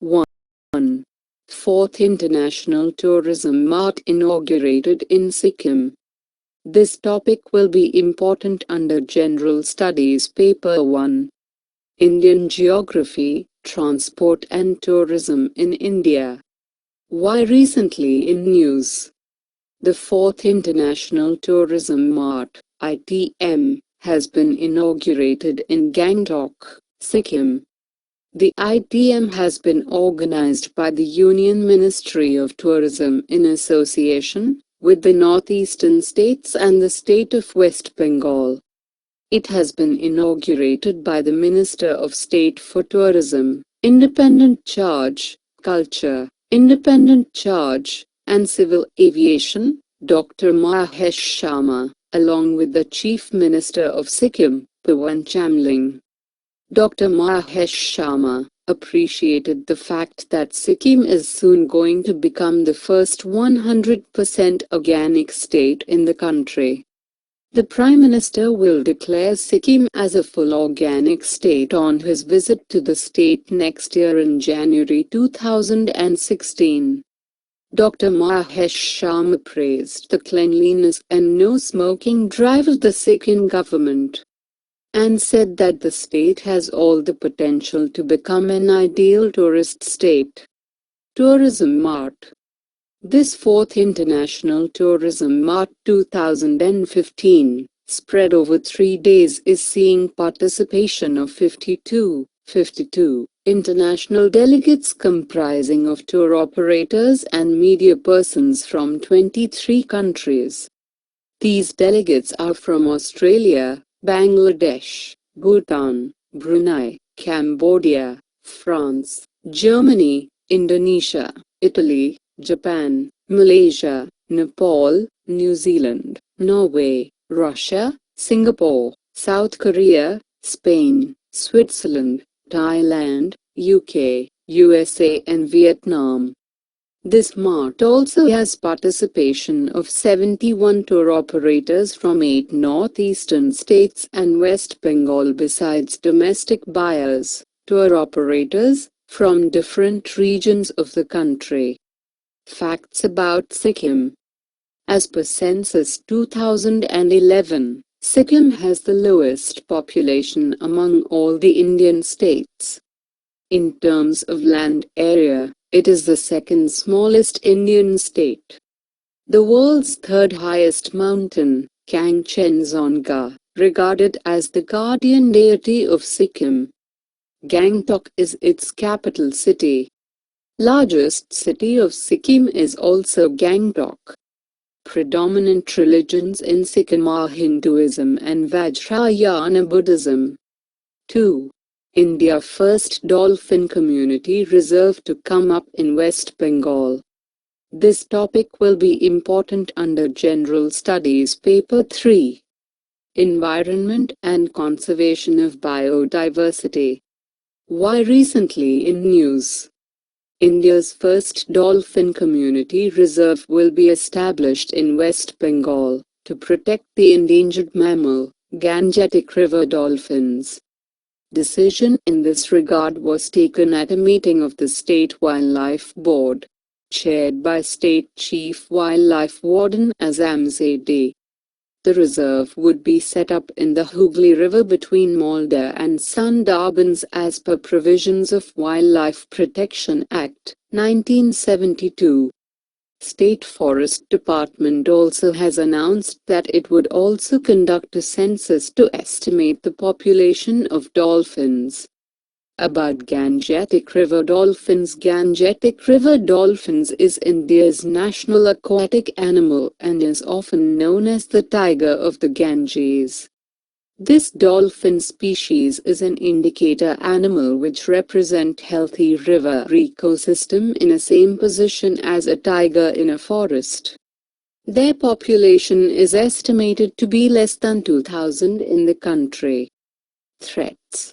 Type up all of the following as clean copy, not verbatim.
1. Fourth International Tourism Mart inaugurated in Sikkim. This topic will be important under General Studies Paper 1. Indian Geography, Transport and Tourism in India. Why recently in news? The Fourth International Tourism Mart, ITM, has been inaugurated in Gangtok, Sikkim. The ITM has been organized by the Union Ministry of Tourism in association with the northeastern states and the state of West Bengal. It has been inaugurated by the Minister of State for Tourism, Independent Charge, Culture, Independent Charge, and Civil Aviation, Dr. Mahesh Sharma, along with the Chief Minister of Sikkim, Pawan Chamling. Dr. Mahesh Sharma appreciated the fact that Sikkim is soon going to become the first 100% organic state in the country. The Prime Minister will declare Sikkim as a full organic state on his visit to the state next year in January 2016. Dr. Mahesh Sharma praised the cleanliness and no smoking drive of the Sikkim government, and said that the state has all the potential to become an ideal tourist state. Tourism Mart. This Fourth International Tourism Mart 2015, spread over 3 days, is seeing participation of 52 international delegates comprising of tour operators and media persons from 23 countries. These delegates are from Australia, Bangladesh, Bhutan, Brunei, Cambodia, France, Germany, Indonesia, Italy, Japan, Malaysia, Nepal, New Zealand, Norway, Russia, Singapore, South Korea, Spain, Switzerland, Thailand, UK, USA and Vietnam. This mart also has participation of 71 tour operators from 8 northeastern states and West Bengal besides domestic buyers, tour operators, from different regions of the country. Facts about Sikkim. As per Census 2011, Sikkim has the lowest population among all the Indian states. In terms of land area, it is the second smallest Indian state. The world's third highest mountain, Kangchenjunga, regarded as the guardian deity of Sikkim. Gangtok is its capital city. Largest city of Sikkim is also Gangtok. Predominant religions in Sikkim are Hinduism and Vajrayana Buddhism. 2. India First Dolphin Community Reserve to come up in West Bengal. This topic will be important under General Studies Paper 3. Environment and Conservation of Biodiversity. Why recently in news? India's first dolphin community reserve will be established in West Bengal to protect the endangered mammal, Gangetic river dolphins. Decision in this regard was taken at a meeting of the State Wildlife Board, chaired by State Chief Wildlife Warden Azam Zaidi. The reserve would be set up in the Hooghly River between Malda and Sundarbans as per provisions of Wildlife Protection Act, 1972. State Forest Department also has announced that it would also conduct a census to estimate the population of dolphins. About Gangetic river dolphins. Gangetic river dolphins is India's national aquatic animal and is often known as the tiger of the Ganges. This dolphin species is an indicator animal which represent healthy river ecosystem in a same position as a tiger in a forest. Their population is estimated to be less than 2,000 in the country. Threats.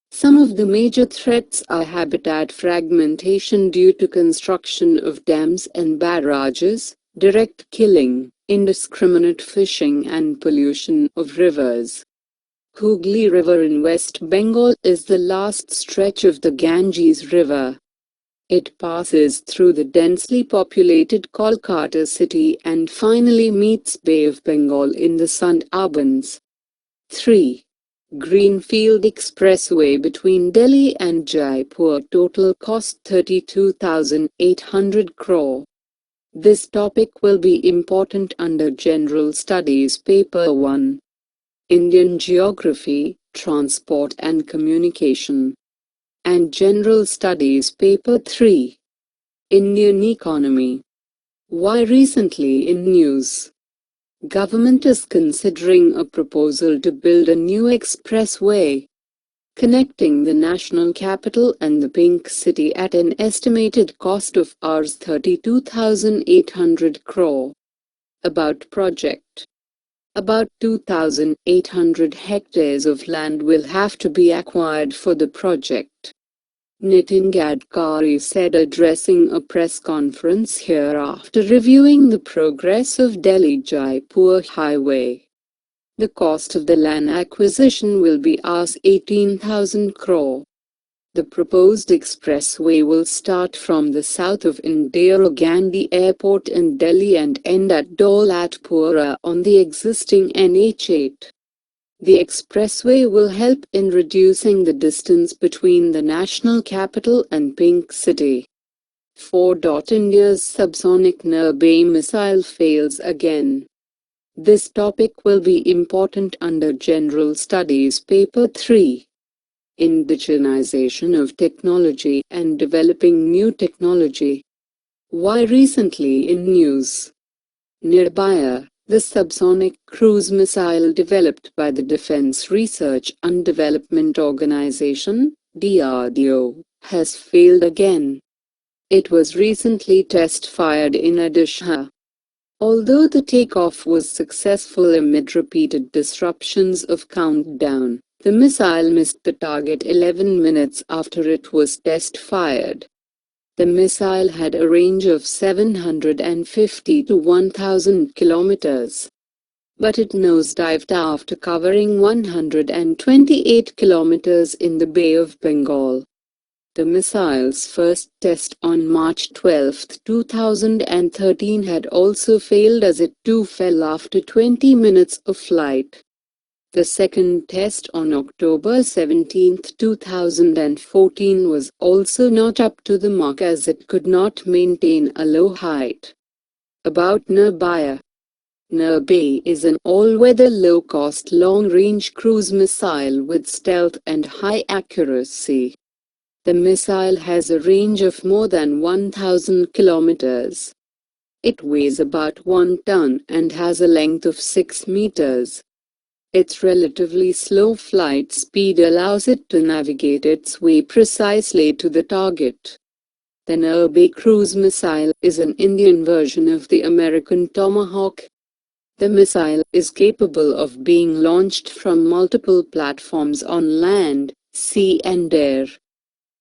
Some of the major threats are habitat fragmentation due to construction of dams and barrages, direct killing, indiscriminate fishing and pollution of rivers. Hooghly River in West Bengal is the last stretch of the Ganges River. It passes through the densely populated Kolkata city and finally meets Bay of Bengal in the Sundarbans. 3. Greenfield Expressway between Delhi and Jaipur, total cost 32,800 crore. This topic will be important under General Studies Paper 1. Indian Geography, Transport and Communication. And General Studies Paper 3. Indian Economy. Why recently in news? Government is considering a proposal to build a new expressway connecting the national capital and the Pink City at an estimated cost of Rs 32,800 crore. About project. About 2,800 hectares of land will have to be acquired for the project. Nitin Gadkari said addressing a press conference here after reviewing the progress of Delhi-Jaipur highway. The cost of the land acquisition will be Rs 18,000 crore. The proposed expressway will start from the south of Indira Gandhi Airport in Delhi and end at Daulatpura on the existing NH8. The expressway will help in reducing the distance between the national capital and Pink City. 4. India's subsonic Nirbhay missile fails again. This topic will be important under General Studies Paper 3. Indigenization of technology and developing new technology. Why recently in news? Nirbhaya, the subsonic cruise missile developed by the Defense Research and Development Organization, DRDO, has failed again. It was recently test-fired in Odisha. Although the takeoff was successful amid repeated disruptions of countdown, the missile missed the target 11 minutes after it was test-fired. The missile had a range of 750 to 1,000 kilometers. But it nosedived after covering 128 kilometers in the Bay of Bengal. The missile's first test on March 12, 2013 had also failed as it too fell after 20 minutes of flight. The second test on October 17, 2014 was also not up to the mark as it could not maintain a low height. About Nirbhaya. Nirbhay is an all-weather low-cost long-range cruise missile with stealth and high accuracy. The missile has a range of more than 1,000 kilometers. It weighs about 1 ton and has a length of 6 meters. Its relatively slow flight speed allows it to navigate its way precisely to the target. The Nirbhay cruise missile is an Indian version of the American Tomahawk. The missile is capable of being launched from multiple platforms on land, sea and air.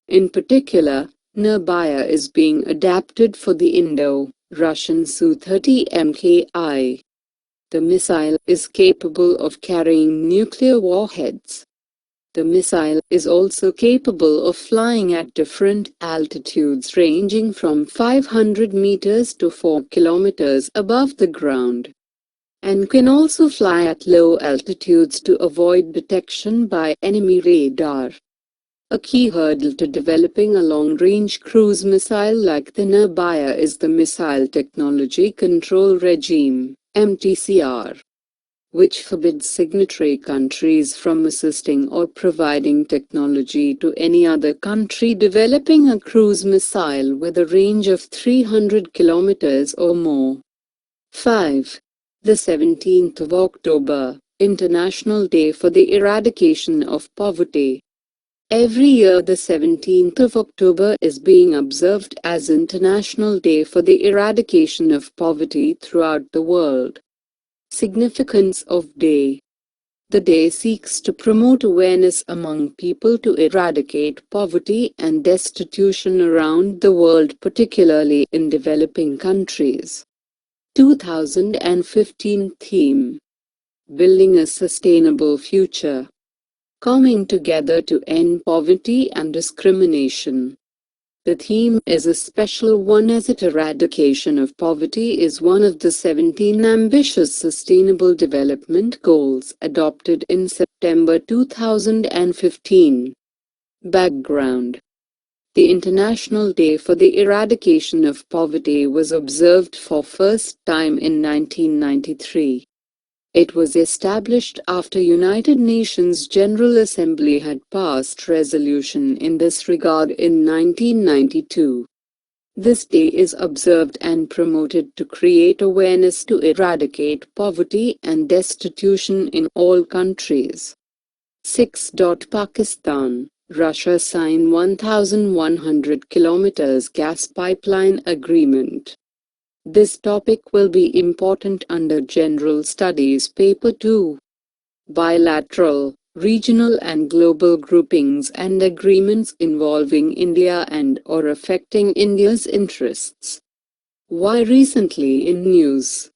In particular, Nirbhaya is being adapted for the Indo-Russian Su-30 MKI. The missile is capable of carrying nuclear warheads. The missile is also capable of flying at different altitudes ranging from 500 meters to 4 kilometers above the ground, and can also fly at low altitudes to avoid detection by enemy radar. A key hurdle to developing a long-range cruise missile like the Nirbhaya is the Missile Technology Control Regime, MTCR, which forbids signatory countries from assisting or providing technology to any other country developing a cruise missile with a range of 300 kilometers or more. 5. The 17th of October, International Day for the Eradication of Poverty. Every year the 17th of October is being observed as International Day for the Eradication of Poverty throughout the world. Significance of Day. The day seeks to promote awareness among people to eradicate poverty and destitution around the world, particularly in developing countries. 2015 theme. Building a Sustainable Future. Coming together to end poverty and discrimination. The theme is a special one as its eradication of poverty is one of the 17 ambitious Sustainable Development Goals adopted in September 2015. Background: the International Day for the Eradication of Poverty was observed for first time in 1993. It was established after United Nations General Assembly had passed resolution in this regard in 1992. This day is observed and promoted to create awareness to eradicate poverty and destitution in all countries. 6. Pakistan, Russia sign 1,100 kilometers gas pipeline agreement. This topic will be important under General Studies Paper 2. Bilateral, regional and global groupings and agreements involving India and/or affecting India's interests. Why recently in news?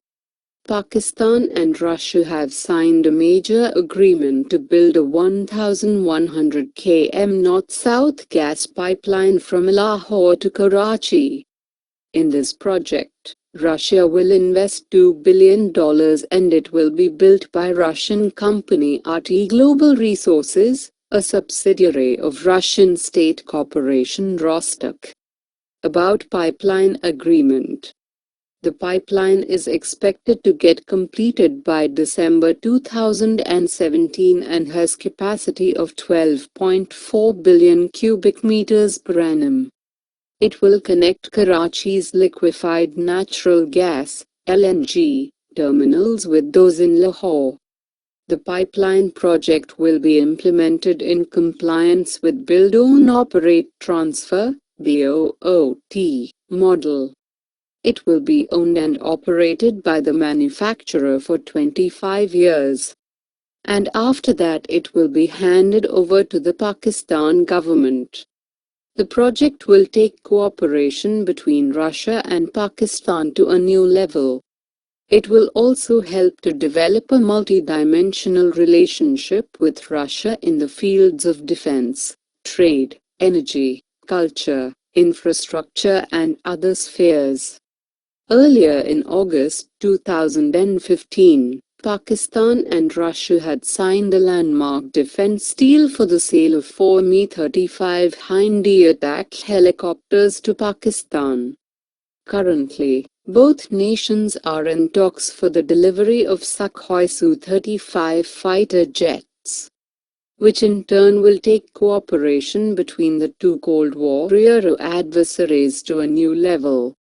Pakistan and Russia have signed a major agreement to build a 1,100 km north-south gas pipeline from Lahore to Karachi. In this project, Russia will invest $2 billion and it will be built by Russian company RT Global Resources, a subsidiary of Russian state corporation Rostok. About pipeline agreement. The pipeline is expected to get completed by December 2017 and has capacity of 12.4 billion cubic meters per annum. It will connect Karachi's liquefied natural gas (LNG) terminals with those in Lahore. The pipeline project will be implemented in compliance with Build Own Operate Transfer (BOOT) model. It will be owned and operated by the manufacturer for 25 years. And after that it will be handed over to the Pakistan government. The project will take cooperation between Russia and Pakistan to a new level. It will also help to develop a multi-dimensional relationship with Russia in the fields of defense, trade, energy, culture, infrastructure and other spheres. Earlier in August 2015, Pakistan and Russia had signed a landmark defense deal for the sale of 4 Mi-35 Hindi attack helicopters to Pakistan. Currently, both nations are in talks for the delivery of Sukhoi Su-35 fighter jets, which in turn will take cooperation between the two Cold War era adversaries to a new level.